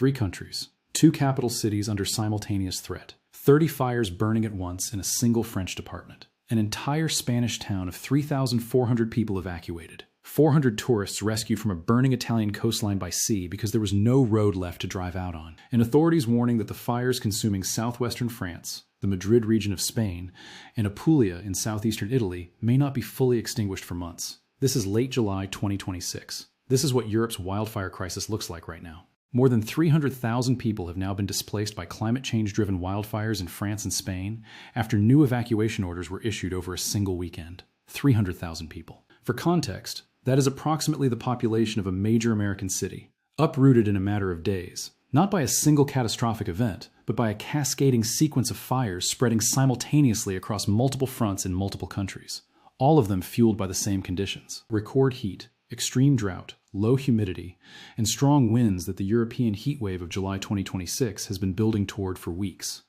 3 countries, 2 capital cities under simultaneous threat, 30 fires burning at once in a single French department, an entire Spanish town of 3,400 people evacuated, 400 tourists rescued from a burning Italian coastline by sea because there was no road left to drive out on, and authorities warning that the fires consuming southwestern France, the Madrid region of Spain, and Apulia in southeastern Italy may not be fully extinguished for months. This is late July 2026. This is what Europe's wildfire crisis looks like right now. More than 300,000 people have now been displaced by climate change-driven wildfires in France and Spain after new evacuation orders were issued over a single weekend. 300,000 people. For context, that is approximately the population of a major American city, uprooted in a matter of days, not by a single catastrophic event, but by a cascading sequence of fires spreading simultaneously across multiple fronts in multiple countries, all of them fueled by the same conditions: record heat, extreme drought, low humidity, and strong winds that the European heat wave of July 2026 has been building toward for weeks.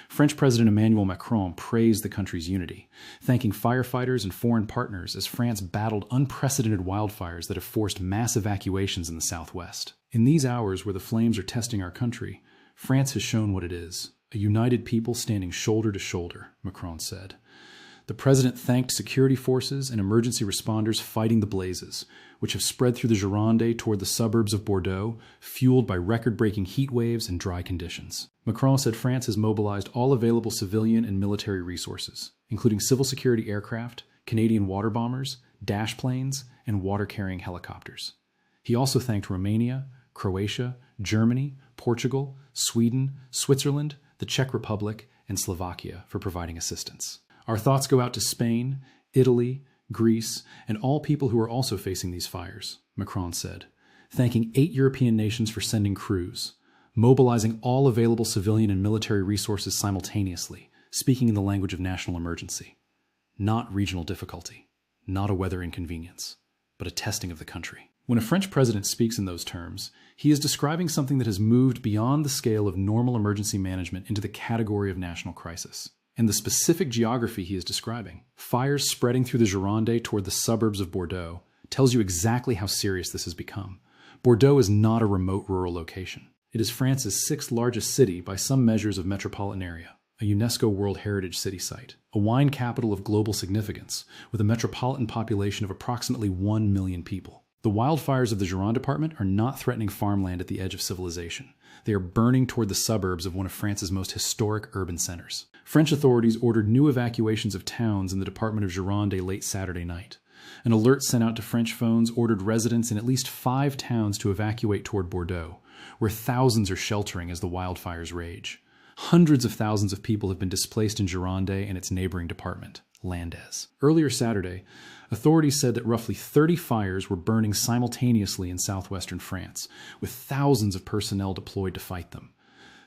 French President Emmanuel Macron praised the country's unity, thanking firefighters and foreign partners as France battled unprecedented wildfires that have forced mass evacuations in the southwest. In these hours where the flames are testing our country, France has shown what it is, a united people standing shoulder to shoulder, Macron said. The president thanked security forces and emergency responders fighting the blazes, which have spread through the Gironde toward the suburbs of Bordeaux, fueled by record-breaking heat waves and dry conditions. Macron said France has mobilized all available civilian and military resources, including civil security aircraft, Canadian water bombers, dash planes, and water-carrying helicopters. He also thanked Romania, Croatia, Germany, Portugal, Sweden, Switzerland, the Czech Republic, and Slovakia for providing assistance. Our thoughts go out to Spain, Italy, Greece, and all people who are also facing these fires, Macron said, thanking 8 European nations for sending crews, mobilizing all available civilian and military resources simultaneously, speaking in the language of national emergency. Not regional difficulty, not a weather inconvenience, but a testing of the country. When a French president speaks in those terms, he is describing something that has moved beyond the scale of normal emergency management into the category of national crisis. And the specific geography he is describing, fires spreading through the Gironde toward the suburbs of Bordeaux, tells you exactly how serious this has become. Bordeaux is not a remote rural location. It is France's 6th largest city by some measures of metropolitan area, a UNESCO World Heritage City site, a wine capital of global significance, with a metropolitan population of approximately 1 million people. The wildfires of the Gironde department are not threatening farmland at the edge of civilization. They are burning toward the suburbs of one of France's most historic urban centers. French authorities ordered new evacuations of towns in the department of Gironde late Saturday night. An alert sent out to French phones ordered residents in at least 5 towns to evacuate toward Bordeaux, where thousands are sheltering as the wildfires rage. Hundreds of thousands of people have been displaced in Gironde and its neighboring department, Landes. Earlier Saturday, authorities said that roughly 30 fires were burning simultaneously in southwestern France, with thousands of personnel deployed to fight them.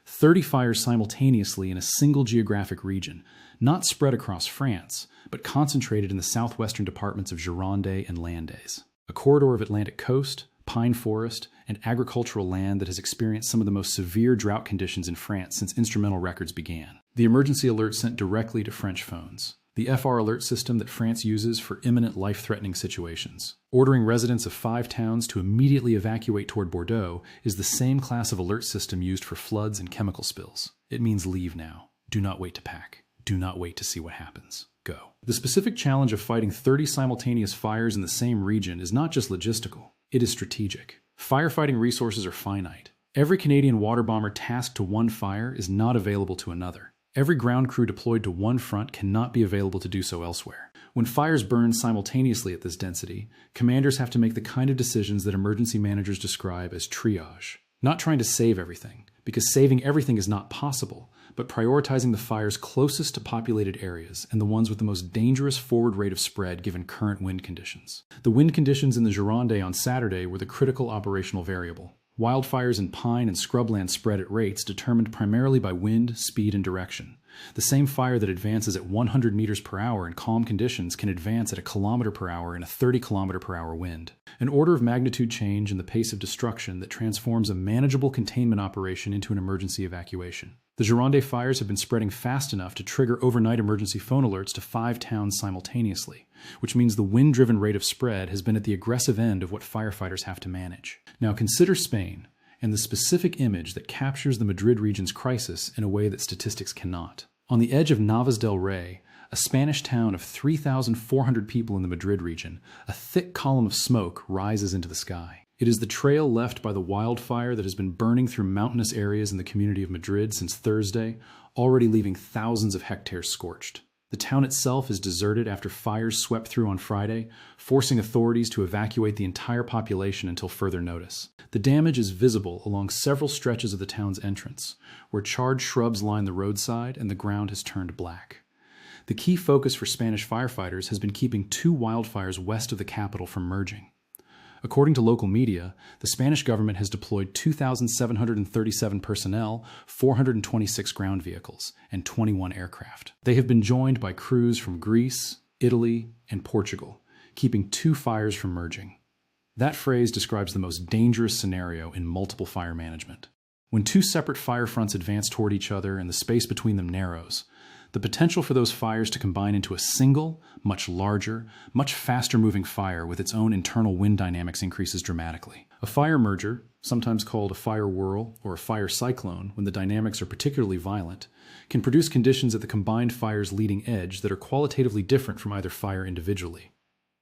30 fires simultaneously in a single geographic region, not spread across France, but concentrated in the southwestern departments of Gironde and Landes, a corridor of Atlantic coast, pine forest, and agricultural land that has experienced some of the most severe drought conditions in France since instrumental records began. The emergency alert sent directly to French phones, the FR alert system that France uses for imminent life-threatening situations. Ordering residents of 5 towns to immediately evacuate toward Bordeaux is the same class of alert system used for floods and chemical spills. It means leave now. Do not wait to pack. Do not wait to see what happens. Go. The specific challenge of fighting 30 simultaneous fires in the same region is not just logistical. It is strategic. Firefighting resources are finite. Every Canadian water bomber tasked to one fire is not available to another. Every ground crew deployed to one front cannot be available to do so elsewhere. When fires burn simultaneously at this density, commanders have to make the kind of decisions that emergency managers describe as triage. Not trying to save everything, because saving everything is not possible, but prioritizing the fires closest to populated areas and the ones with the most dangerous forward rate of spread given current wind conditions. The wind conditions in the Gironde on Saturday were the critical operational variable. Wildfires in pine and scrubland spread at rates determined primarily by wind, speed, and direction. The same fire that advances at 100 meters per hour in calm conditions can advance at a kilometer per hour in a 30 kilometer per hour wind. An order of magnitude change in the pace of destruction that transforms a manageable containment operation into an emergency evacuation. The Gironde fires have been spreading fast enough to trigger overnight emergency phone alerts to 5 towns simultaneously, which means the wind-driven rate of spread has been at the aggressive end of what firefighters have to manage. Now consider Spain, and the specific image that captures the Madrid region's crisis in a way that statistics cannot. On the edge of Navas del Rey, a Spanish town of 3,400 people in the Madrid region, a thick column of smoke rises into the sky. It is the trail left by the wildfire that has been burning through mountainous areas in the community of Madrid since Thursday, already leaving thousands of hectares scorched. The town itself is deserted after fires swept through on Friday, forcing authorities to evacuate the entire population until further notice. The damage is visible along several stretches of the town's entrance, where charred shrubs line the roadside and the ground has turned black. The key focus for Spanish firefighters has been keeping two wildfires west of the capital from merging. According to local media, the Spanish government has deployed 2,737 personnel, 426 ground vehicles, and 21 aircraft. They have been joined by crews from Greece, Italy, and Portugal, keeping two fires from merging. That phrase describes the most dangerous scenario in multiple fire management. When two separate fire fronts advance toward each other and the space between them narrows, the potential for those fires to combine into a single, much larger, much faster-moving fire with its own internal wind dynamics increases dramatically. A fire merger, sometimes called a fire whirl or a fire cyclone when the dynamics are particularly violent, can produce conditions at the combined fire's leading edge that are qualitatively different from either fire individually.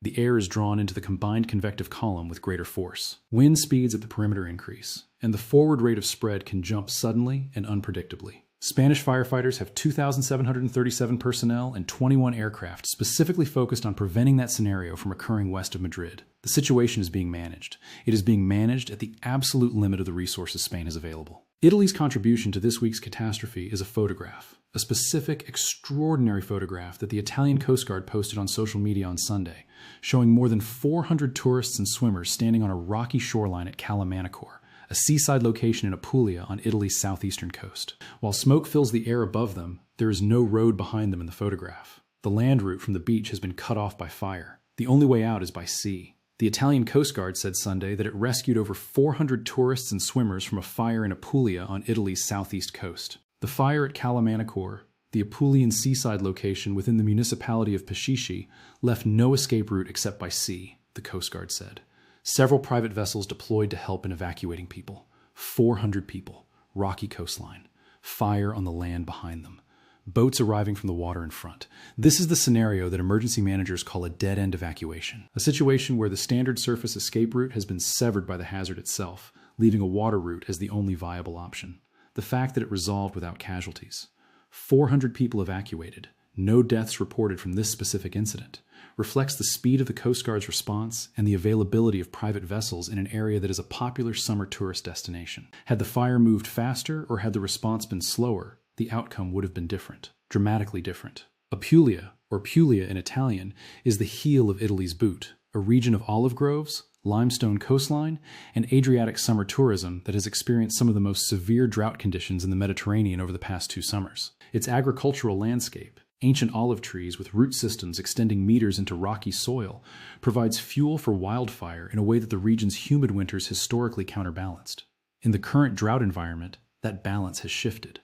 The air is drawn into the combined convective column with greater force. Wind speeds at the perimeter increase, and the forward rate of spread can jump suddenly and unpredictably. Spanish firefighters have 2,737 personnel and 21 aircraft specifically focused on preventing that scenario from occurring west of Madrid. The situation is being managed. It is being managed at the absolute limit of the resources Spain has available. Italy's contribution to this week's catastrophe is a photograph, a specific, extraordinary photograph that the Italian Coast Guard posted on social media on Sunday, showing more than 400 tourists and swimmers standing on a rocky shoreline at Calamanicore, a seaside location in Apulia on Italy's southeastern coast. While smoke fills the air above them, there is no road behind them in the photograph. The land route from the beach has been cut off by fire. The only way out is by sea. The Italian Coast Guard said Sunday that it rescued over 400 tourists and swimmers from a fire in Apulia on Italy's southeast coast. The fire at Calamanicore, the Apulian seaside location within the municipality of Peschici, left no escape route except by sea, the Coast Guard said. Several private vessels deployed to help in evacuating people. 400 people. Rocky coastline. Fire on the land behind them. Boats arriving from the water in front. This is the scenario that emergency managers call a dead-end evacuation. A situation where the standard surface escape route has been severed by the hazard itself, leaving a water route as the only viable option. The fact that it resolved without casualties. 400 people evacuated. No deaths reported from this specific incident. Reflects the speed of the Coast Guard's response and the availability of private vessels in an area that is a popular summer tourist destination. Had the fire moved faster or had the response been slower, the outcome would have been different, dramatically different. Apulia, or Puglia in Italian, is the heel of Italy's boot, a region of olive groves, limestone coastline, and Adriatic summer tourism that has experienced some of the most severe drought conditions in the Mediterranean over the past 2 summers. Its agricultural landscape, ancient olive trees with root systems extending meters into rocky soil, provides fuel for wildfire in a way that the region's humid winters historically counterbalanced. In the current drought environment, that balance has shifted.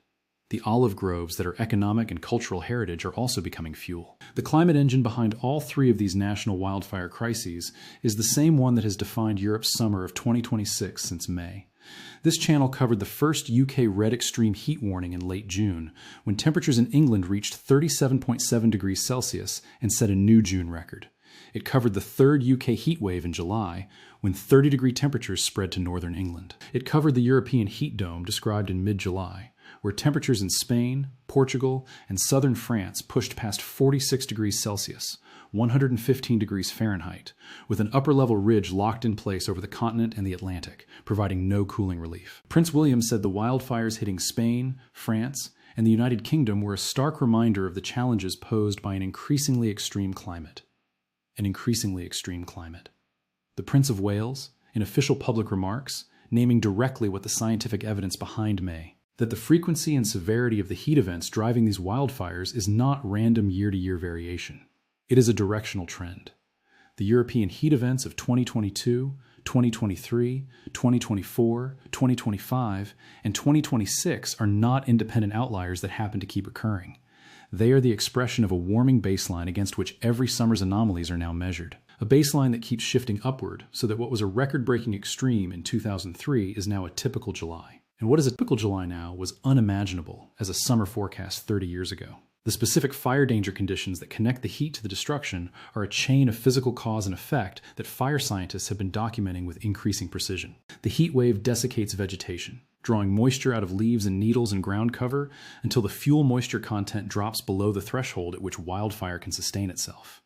The olive groves that are economic and cultural heritage are also becoming fuel. The climate engine behind all 3 of these national wildfire crises is the same one that has defined Europe's summer of 2026 since May. This channel covered the first UK red extreme heat warning in late June, when temperatures in England reached 37.7 degrees Celsius and set a new June record. It covered the 3rd UK heat wave in July, when 30-degree temperatures spread to northern England. It covered the European heat dome described in mid-July, where temperatures in Spain, Portugal, and southern France pushed past 46 degrees Celsius, 115 degrees Fahrenheit, with an upper-level ridge locked in place over the continent and the Atlantic, providing no cooling relief. Prince William said the wildfires hitting Spain, France, and the United Kingdom were a stark reminder of the challenges posed by an increasingly extreme climate. An increasingly extreme climate. The Prince of Wales, in official public remarks, naming directly what the scientific evidence behind May, that the frequency and severity of the heat events driving these wildfires is not random year-to-year variation. It is a directional trend. The European heat events of 2022, 2023, 2024, 2025, and 2026 are not independent outliers that happen to keep occurring. They are the expression of a warming baseline against which every summer's anomalies are now measured. a baseline that keeps shifting upward so that what was a record-breaking extreme in 2003 is now a typical July. And what is a typical July now was unimaginable as a summer forecast 30 years ago. The specific fire danger conditions that connect the heat to the destruction are a chain of physical cause and effect that fire scientists have been documenting with increasing precision. The heat wave desiccates vegetation, drawing moisture out of leaves and needles and ground cover until the fuel moisture content drops below the threshold at which wildfire can sustain itself.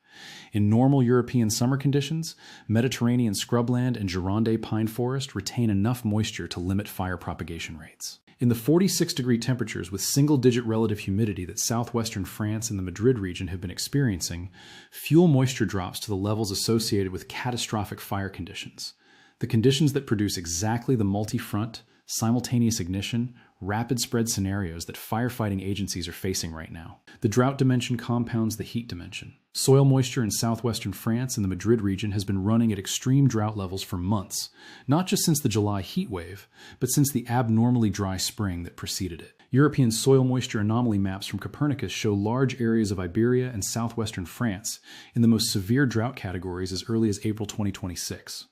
In normal European summer conditions, Mediterranean scrubland and Gironde pine forest retain enough moisture to limit fire propagation rates. In the 46-degree temperatures with single-digit relative humidity that southwestern France and the Madrid region have been experiencing, fuel moisture drops to the levels associated with catastrophic fire conditions, the conditions that produce exactly the multi-front, simultaneous ignition, rapid spread scenarios that firefighting agencies are facing right now. The drought dimension compounds the heat dimension. Soil moisture in southwestern France and the Madrid region has been running at extreme drought levels for months, not just since the July heat wave, but since the abnormally dry spring that preceded it. European soil moisture anomaly maps from Copernicus show large areas of Iberia and southwestern France in the most severe drought categories as early as April 2026.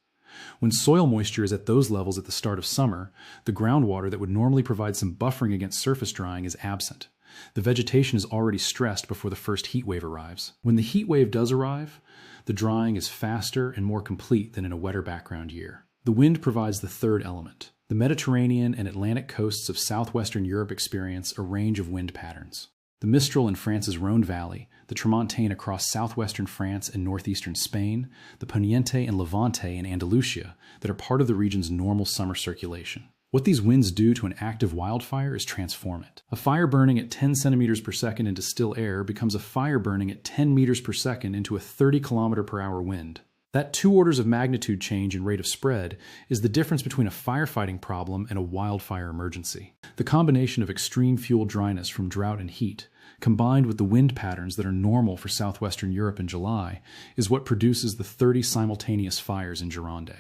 When soil moisture is at those levels at the start of summer, the groundwater that would normally provide some buffering against surface drying is absent. The vegetation is already stressed before the first heat wave arrives. When the heat wave does arrive, the drying is faster and more complete than in a wetter background year. The wind provides the third element. The Mediterranean and Atlantic coasts of southwestern Europe experience a range of wind patterns. The Mistral in France's Rhône Valley, the Tramontane across southwestern France and northeastern Spain, the Poniente and Levante in Andalusia that are part of the region's normal summer circulation. What these winds do to an active wildfire is transform it. A fire burning at 10 centimeters per second into still air becomes a fire burning at 10 meters per second into a 30 kilometer per hour wind. That 2 orders of magnitude change in rate of spread is the difference between a firefighting problem and a wildfire emergency. The combination of extreme fuel dryness from drought and heat, combined with the wind patterns that are normal for southwestern Europe in July, is what produces the 30 simultaneous fires in Gironde.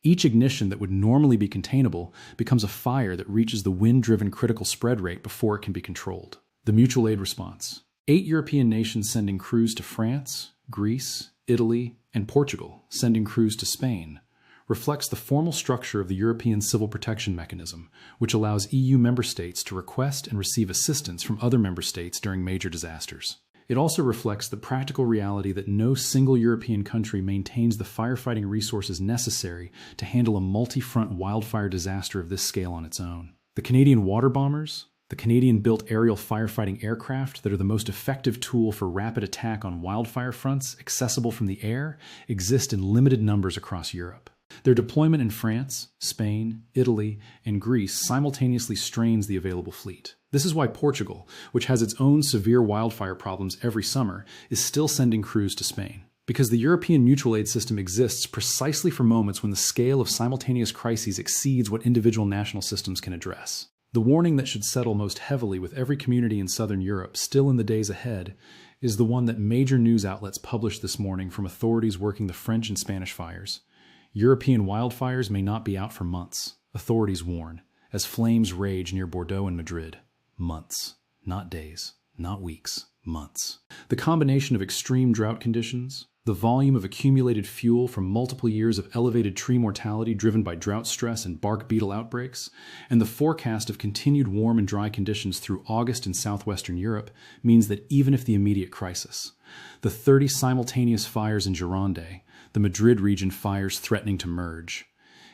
Each ignition that would normally be containable becomes a fire that reaches the wind-driven critical spread rate before it can be controlled. The mutual aid response. 8 European nations sending crews to France, Greece, Italy, and Portugal, sending crews to Spain, reflects the formal structure of the European Civil Protection Mechanism, which allows EU member states to request and receive assistance from other member states during major disasters. It also reflects the practical reality that no single European country maintains the firefighting resources necessary to handle a multi-front wildfire disaster of this scale on its own. The Canadian water bombers, the Canadian-built aerial firefighting aircraft that are the most effective tool for rapid attack on wildfire fronts accessible from the air, exist in limited numbers across Europe. Their deployment in France, Spain, Italy, and Greece simultaneously strains the available fleet. This is why Portugal, which has its own severe wildfire problems every summer, is still sending crews to Spain. Because the European mutual aid system exists precisely for moments when the scale of simultaneous crises exceeds what individual national systems can address. The warning that should settle most heavily with every community in southern Europe still in the days ahead is the one that major news outlets published this morning from authorities working the French and Spanish fires. European wildfires may not be out for months, authorities warn, as flames rage near Bordeaux and Madrid. Months, not days, not weeks, months. The combination of extreme drought conditions, the volume of accumulated fuel from multiple years of elevated tree mortality driven by drought stress and bark beetle outbreaks, and the forecast of continued warm and dry conditions through August in southwestern Europe means that even if the immediate crisis, the 30 simultaneous fires in Gironde, the Madrid region fires threatening to merge,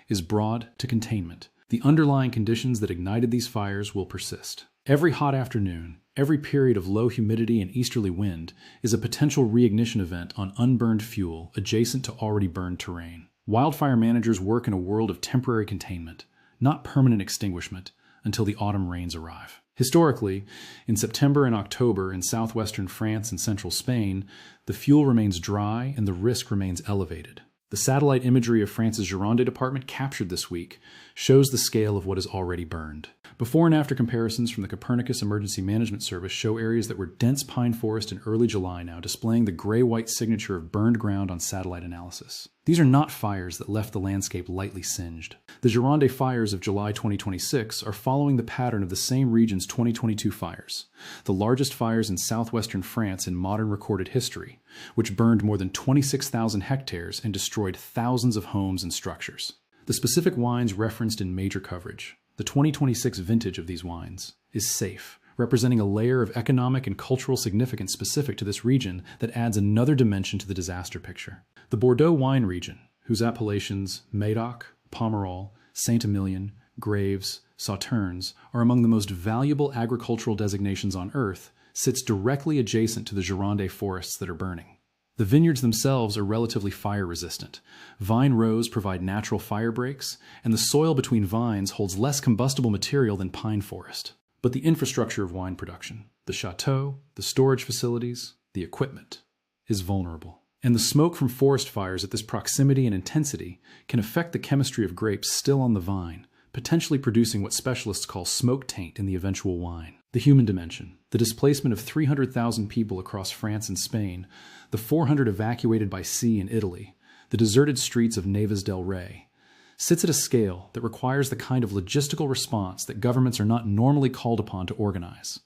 is broad to containment, the underlying conditions that ignited these fires will persist. Every hot afternoon, every period of low humidity and easterly wind is a potential reignition event on unburned fuel adjacent to already burned terrain. Wildfire managers work in a world of temporary containment, not permanent extinguishment, until the autumn rains arrive. Historically, in September and October in southwestern France and central Spain, the fuel remains dry and the risk remains elevated. The satellite imagery of France's Gironde department captured this week shows the scale of what is already burned. Before and after comparisons from the Copernicus Emergency Management Service show areas that were dense pine forest in early July now displaying the gray-white signature of burned ground on satellite analysis. These are not fires that left the landscape lightly singed. The Gironde fires of July 2026 are following the pattern of the same region's 2022 fires, the largest fires in southwestern France in modern recorded history, which burned more than 26,000 hectares and destroyed thousands of homes and structures. The specific wines referenced in major coverage, the 2026 vintage of these wines, is safe, representing a layer of economic and cultural significance specific to this region that adds another dimension to the disaster picture. The Bordeaux wine region, whose appellations Médoc, Pomerol, Saint-Emilion, Graves, Sauternes are among the most valuable agricultural designations on Earth, sits directly adjacent to the Gironde forests that are burning. The vineyards themselves are relatively fire-resistant. Vine rows provide natural fire breaks, and the soil between vines holds less combustible material than pine forest. But the infrastructure of wine production, the chateau, the storage facilities, the equipment, is vulnerable. And the smoke from forest fires at this proximity and intensity can affect the chemistry of grapes still on the vine, potentially producing what specialists call smoke taint in the eventual wine. The human dimension, the displacement of 300,000 people across France and Spain, the 400 evacuated by sea in Italy, the deserted streets of Neves del Rey, sits at a scale that requires the kind of logistical response that governments are not normally called upon to organize.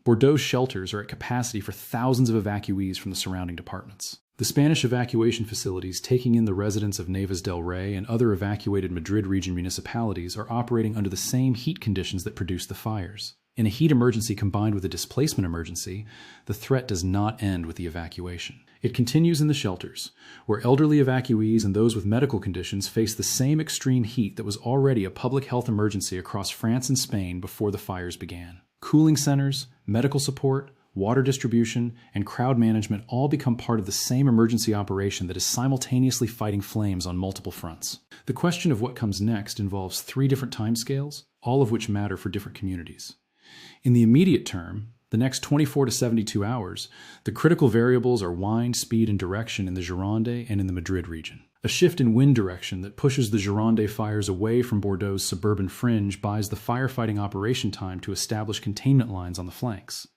Bordeaux shelters are at capacity for thousands of evacuees from the surrounding departments. The Spanish evacuation facilities taking in the residents of Neves del Rey and other evacuated Madrid region municipalities are operating under the same heat conditions that produced the fires. In a heat emergency combined with a displacement emergency, the threat does not end with the evacuation. It continues in the shelters, where elderly evacuees and those with medical conditions face the same extreme heat that was already a public health emergency across France and Spain before the fires began. Cooling centers, medical support, water distribution, and crowd management all become part of the same emergency operation that is simultaneously fighting flames on multiple fronts. The question of what comes next involves 3 different timescales, all of which matter for different communities. In the immediate term, the next 24 to 72 hours, the critical variables are wind, speed, and direction in the Gironde and in the Madrid region. A shift in wind direction that pushes the Gironde fires away from Bordeaux's suburban fringe buys the firefighting operation time to establish containment lines on the flanks.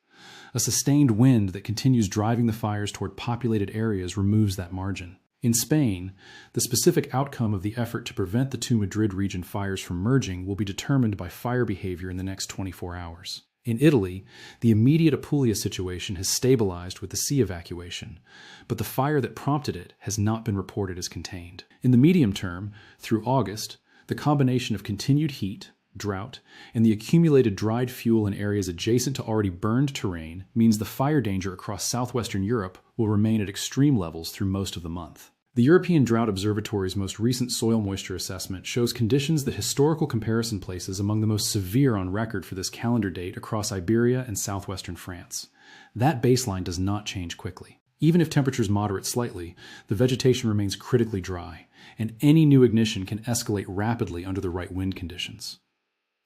A sustained wind that continues driving the fires toward populated areas removes that margin. In Spain, the specific outcome of the effort to prevent the 2 Madrid region fires from merging will be determined by fire behavior in the next 24 hours. In Italy, the immediate Apulia situation has stabilized with the sea evacuation, but the fire that prompted it has not been reported as contained. In the medium term, through August, the combination of continued heat, drought, and the accumulated dried fuel in areas adjacent to already burned terrain means the fire danger across southwestern Europe will remain at extreme levels through most of the month. The European Drought Observatory's most recent soil moisture assessment shows conditions that historical comparison places among the most severe on record for this calendar date across Iberia and southwestern France. That baseline does not change quickly. Even if temperatures moderate slightly, the vegetation remains critically dry, and any new ignition can escalate rapidly under the right wind conditions.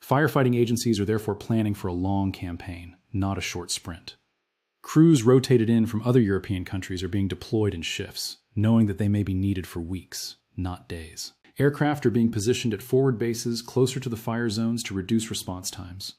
Firefighting agencies are therefore planning for a long campaign, not a short sprint. Crews rotated in from other European countries are being deployed in shifts, knowing that they may be needed for weeks, not days. Aircraft are being positioned at forward bases closer to the fire zones to reduce response times.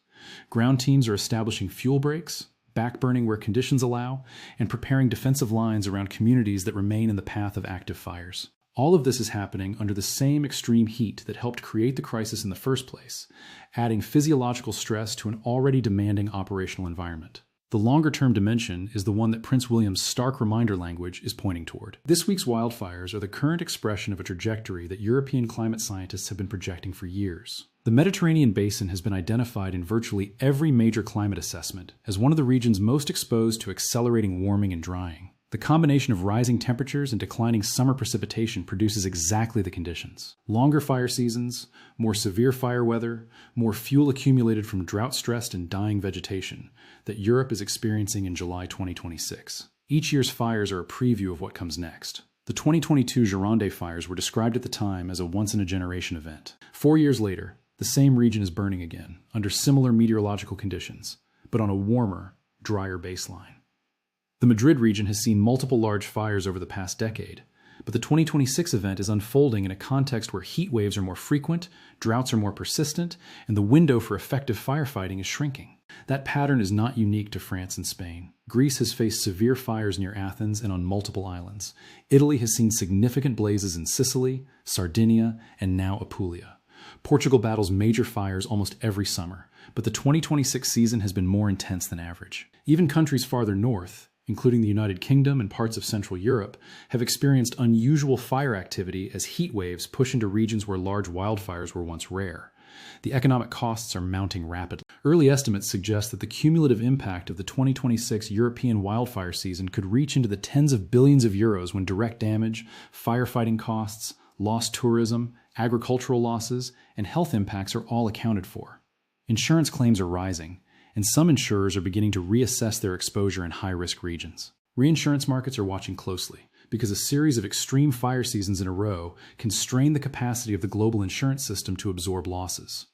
Ground teams are establishing fuel breaks, backburning where conditions allow, and preparing defensive lines around communities that remain in the path of active fires. All of this is happening under the same extreme heat that helped create the crisis in the first place, adding physiological stress to an already demanding operational environment. The longer-term dimension is the one that Prince William's stark reminder language is pointing toward. This week's wildfires are the current expression of a trajectory that European climate scientists have been projecting for years. The Mediterranean basin has been identified in virtually every major climate assessment as one of the regions most exposed to accelerating warming and drying. The combination of rising temperatures and declining summer precipitation produces exactly the conditions. Longer fire seasons, more severe fire weather, more fuel accumulated from drought-stressed and dying vegetation that Europe is experiencing in July 2026. Each year's fires are a preview of what comes next. The 2022 Gironde fires were described at the time as a once-in-a-generation event. 4 years later, the same region is burning again, under similar meteorological conditions, but on a warmer, drier baseline. The Madrid region has seen multiple large fires over the past decade, But the 2026 event is unfolding in a context where heat waves are more frequent, droughts are more persistent, and the window for effective firefighting is shrinking. That pattern is not unique to France and Spain. Greece has faced severe fires near Athens and on multiple islands. Italy has seen significant blazes in Sicily, Sardinia, and now Apulia. Portugal battles major fires almost every summer, but the 2026 season has been more intense than average. Even countries farther north, including the United Kingdom and parts of Central Europe, have experienced unusual fire activity as heat waves push into regions where large wildfires were once rare. The economic costs are mounting rapidly. Early estimates suggest that the cumulative impact of the 2026 European wildfire season could reach into the tens of billions of euros when direct damage, firefighting costs, lost tourism, agricultural losses, and health impacts are all accounted for. Insurance claims are rising, and some insurers are beginning to reassess their exposure in high-risk regions. Reinsurance markets are watching closely, because a series of extreme fire seasons in a row can strain the capacity of the global insurance system to absorb losses.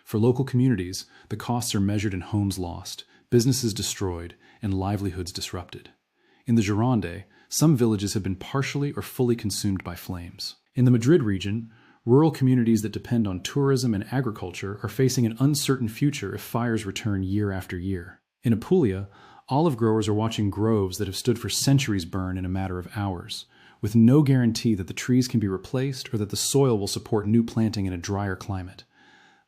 For local communities, the costs are measured in homes lost, businesses destroyed, and livelihoods disrupted. In the Gironde, some villages have been partially or fully consumed by flames. In the Madrid region, rural communities that depend on tourism and agriculture are facing an uncertain future if fires return year after year. In Apulia, olive growers are watching groves that have stood for centuries burn in a matter of hours, with no guarantee that the trees can be replaced or that the soil will support new planting in a drier climate.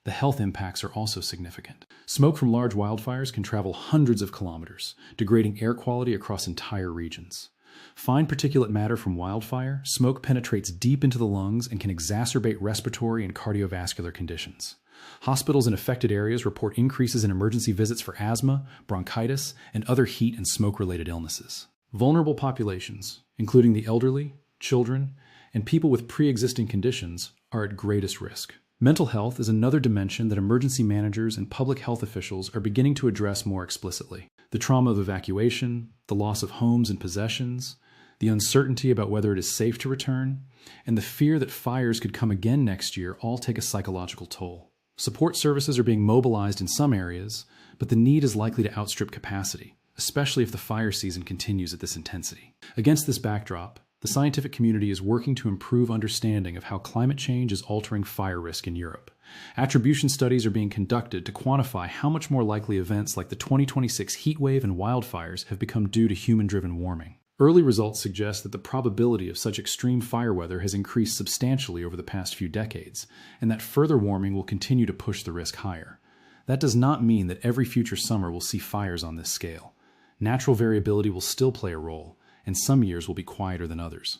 The health impacts are also significant. Smoke from large wildfires can travel hundreds of kilometers, degrading air quality across entire regions. Fine particulate matter from wildfire, smoke penetrates deep into the lungs and can exacerbate respiratory and cardiovascular conditions. Hospitals in affected areas report increases in emergency visits for asthma, bronchitis, and other heat and smoke-related illnesses. Vulnerable populations, including the elderly, children, and people with pre-existing conditions, are at greatest risk. Mental health is another dimension that emergency managers and public health officials are beginning to address more explicitly. The trauma of evacuation, the loss of homes and possessions, the uncertainty about whether it is safe to return, and the fear that fires could come again next year all take a psychological toll. Support services are being mobilized in some areas, but the need is likely to outstrip capacity, especially if the fire season continues at this intensity. Against this backdrop, the scientific community is working to improve understanding of how climate change is altering fire risk in Europe. Attribution studies are being conducted to quantify how much more likely events like the 2026 heat wave and wildfires have become due to human-driven warming. Early results suggest that the probability of such extreme fire weather has increased substantially over the past few decades, and that further warming will continue to push the risk higher. That does not mean that every future summer will see fires on this scale. Natural variability will still play a role, and some years will be quieter than others.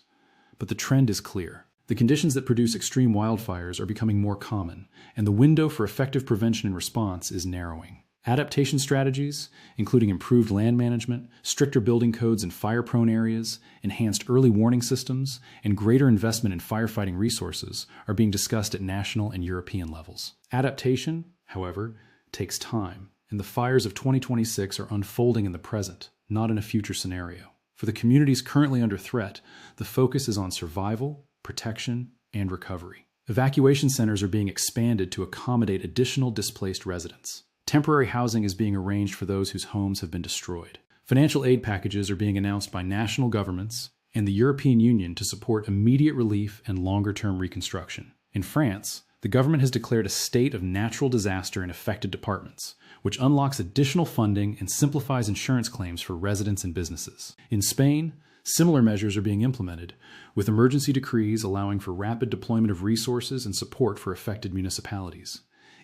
But the trend is clear. The conditions that produce extreme wildfires are becoming more common, and the window for effective prevention and response is narrowing. Adaptation strategies, including improved land management, stricter building codes in fire-prone areas, enhanced early warning systems, and greater investment in firefighting resources, are being discussed at national and European levels. Adaptation, however, takes time, and the fires of 2026 are unfolding in the present, not in a future scenario. For the communities currently under threat, the focus is on survival, protection, and recovery. Evacuation centers are being expanded to accommodate additional displaced residents. Temporary housing is being arranged for those whose homes have been destroyed. Financial aid packages are being announced by national governments and the European Union to support immediate relief and longer-term reconstruction. In France, the government has declared a state of natural disaster in affected departments, which unlocks additional funding and simplifies insurance claims for residents and businesses. In Spain, similar measures are being implemented, with emergency decrees allowing for rapid deployment of resources and support for affected municipalities.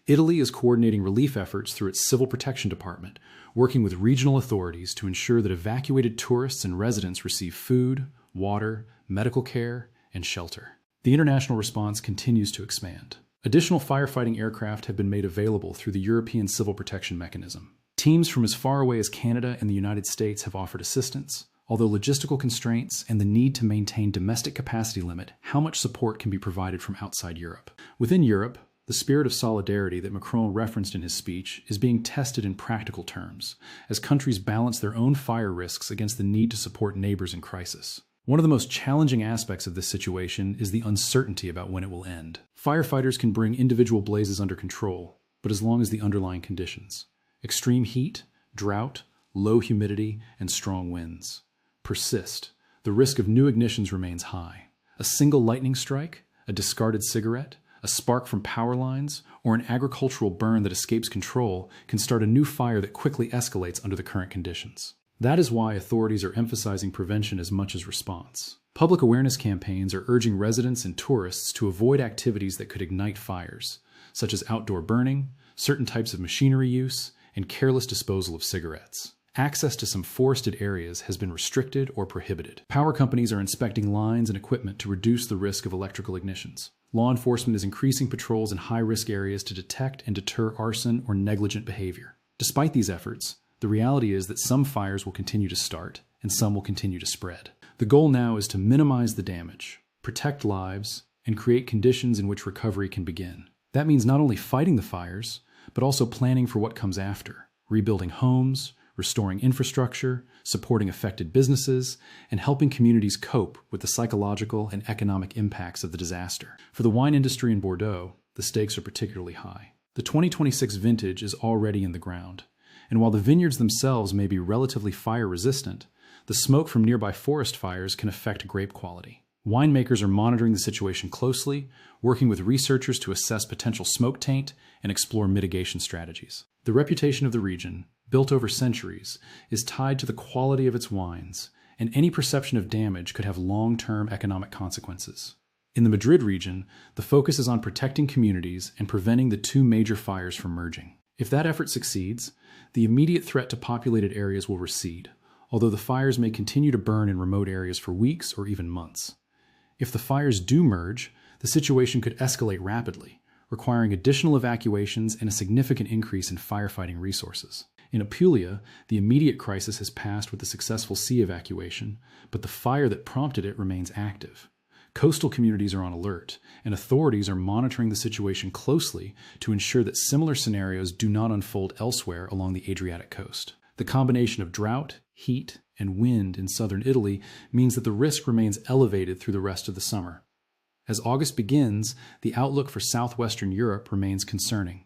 Italy is coordinating relief efforts through its Civil Protection Department, working with regional authorities to ensure that evacuated tourists and residents receive food, water, medical care, and shelter. The international response continues to expand. Additional firefighting aircraft have been made available through the European Civil Protection Mechanism. Teams from as far away as Canada and the United States have offered assistance, although logistical constraints and the need to maintain domestic capacity limit how much support can be provided from outside Europe. Within Europe, the spirit of solidarity that Macron referenced in his speech is being tested in practical terms, as countries balance their own fire risks against the need to support neighbors in crisis. One of the most challenging aspects of this situation is the uncertainty about when it will end. Firefighters can bring individual blazes under control, but as long as the underlying conditions, extreme heat, drought, low humidity, and strong winds, persist, the risk of new ignitions remains high, A single lightning strike, a discarded cigarette, a spark from power lines, or an agricultural burn that escapes control can start a new fire that quickly escalates under the current conditions. That is why authorities are emphasizing prevention as much as response. Public awareness campaigns are urging residents and tourists to avoid activities that could ignite fires, such as outdoor burning, certain types of machinery use, and careless disposal of cigarettes. Access to some forested areas has been restricted or prohibited. Power companies are inspecting lines and equipment to reduce the risk of electrical ignitions. Law enforcement is increasing patrols in high-risk areas to detect and deter arson or negligent behavior. Despite these efforts, the reality is that some fires will continue to start and some will continue to spread. The goal now is to minimize the damage, protect lives, and create conditions in which recovery can begin. That means not only fighting the fires, but also planning for what comes after, rebuilding homes, restoring infrastructure, supporting affected businesses, and helping communities cope with the psychological and economic impacts of the disaster. For the wine industry in Bordeaux, the stakes are particularly high. The 2026 vintage is already in the ground, and while the vineyards themselves may be relatively fire-resistant, the smoke from nearby forest fires can affect grape quality. Winemakers are monitoring the situation closely, working with researchers to assess potential smoke taint and explore mitigation strategies. The reputation of the region, built over centuries, is tied to the quality of its wines, and any perception of damage could have long-term economic consequences. In the Madrid region, the focus is on protecting communities and preventing the two major fires from merging. If that effort succeeds, the immediate threat to populated areas will recede, although the fires may continue to burn in remote areas for weeks or even months. If the fires do merge, the situation could escalate rapidly, requiring additional evacuations and a significant increase in firefighting resources. In Apulia, the immediate crisis has passed with the successful sea evacuation, but the fire that prompted it remains active. Coastal communities are on alert, and authorities are monitoring the situation closely to ensure that similar scenarios do not unfold elsewhere along the Adriatic coast. The combination of drought, heat, and wind in southern Italy means that the risk remains elevated through the rest of the summer. As August begins, the outlook for southwestern Europe remains concerning.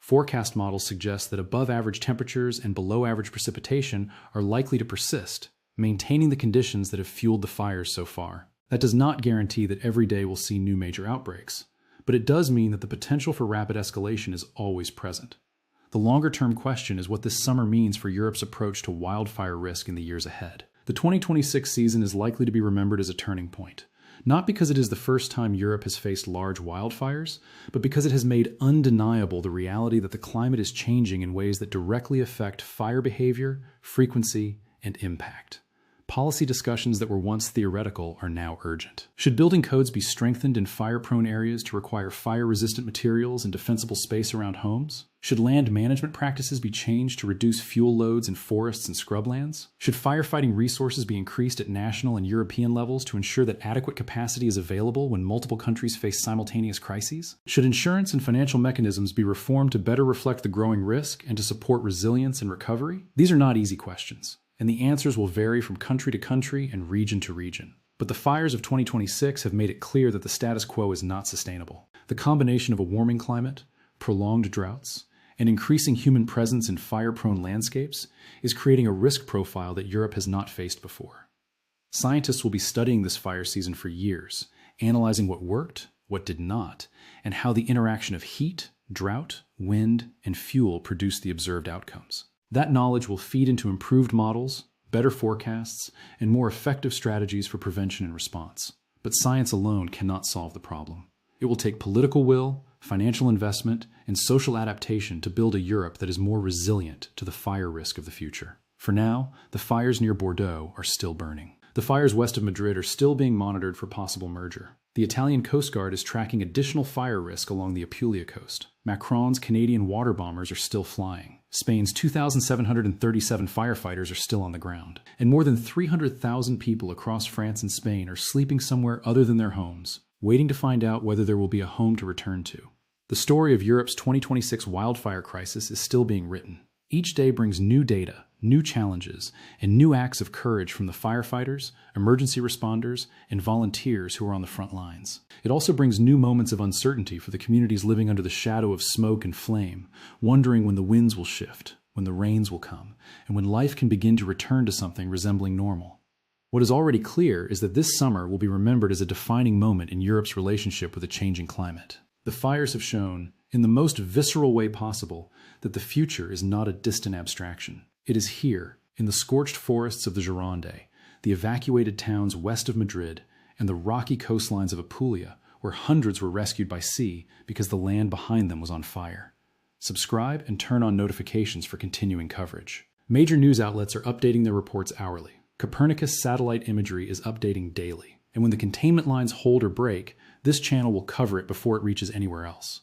Forecast models suggest that above-average temperatures and below-average precipitation are likely to persist, maintaining the conditions that have fueled the fires so far. That does not guarantee that every day will see new major outbreaks, but it does mean that the potential for rapid escalation is always present. The longer-term question is what this summer means for Europe's approach to wildfire risk in the years ahead. The 2026 season is likely to be remembered as a turning point, not because it is the first time Europe has faced large wildfires, but because it has made undeniable the reality that the climate is changing in ways that directly affect fire behavior, frequency, and impact. Policy discussions that were once theoretical are now urgent. Should building codes be strengthened in fire-prone areas to require fire-resistant materials and defensible space around homes? Should land management practices be changed to reduce fuel loads in forests and scrublands? Should firefighting resources be increased at national and European levels to ensure that adequate capacity is available when multiple countries face simultaneous crises? Should insurance and financial mechanisms be reformed to better reflect the growing risk and to support resilience and recovery? These are not easy questions, and the answers will vary from country to country and region to region. But the fires of 2026 have made it clear that the status quo is not sustainable. The combination of a warming climate, prolonged droughts, and increasing human presence in fire-prone landscapes is creating a risk profile that Europe has not faced before. Scientists will be studying this fire season for years, analyzing what worked, what did not, and how the interaction of heat, drought, wind, and fuel produced the observed outcomes. That knowledge will feed into improved models, better forecasts, and more effective strategies for prevention and response. But science alone cannot solve the problem. It will take political will, financial investment, and social adaptation to build a Europe that is more resilient to the fire risk of the future. For now, the fires near Bordeaux are still burning. The fires west of Madrid are still being monitored for possible merger. The Italian Coast Guard is tracking additional fire risk along the Apulia coast. Macron's Canadian water bombers are still flying. Spain's 2,737 firefighters are still on the ground. And more than 300,000 people across France and Spain are sleeping somewhere other than their homes, waiting to find out whether there will be a home to return to. The story of Europe's 2026 wildfire crisis is still being written. Each day brings new data, new challenges, and new acts of courage from the firefighters, emergency responders, and volunteers who are on the front lines. It also brings new moments of uncertainty for the communities living under the shadow of smoke and flame, wondering when the winds will shift, when the rains will come, and when life can begin to return to something resembling normal. What is already clear is that this summer will be remembered as a defining moment in Europe's relationship with a changing climate. The fires have shown, in the most visceral way possible, that the future is not a distant abstraction. It is here, in the scorched forests of the Gironde, the evacuated towns west of Madrid, and the rocky coastlines of Apulia, where hundreds were rescued by sea because the land behind them was on fire. Subscribe and turn on notifications for continuing coverage. Major news outlets are updating their reports hourly. Copernicus satellite imagery is updating daily, and when the containment lines hold or break, this channel will cover it before it reaches anywhere else.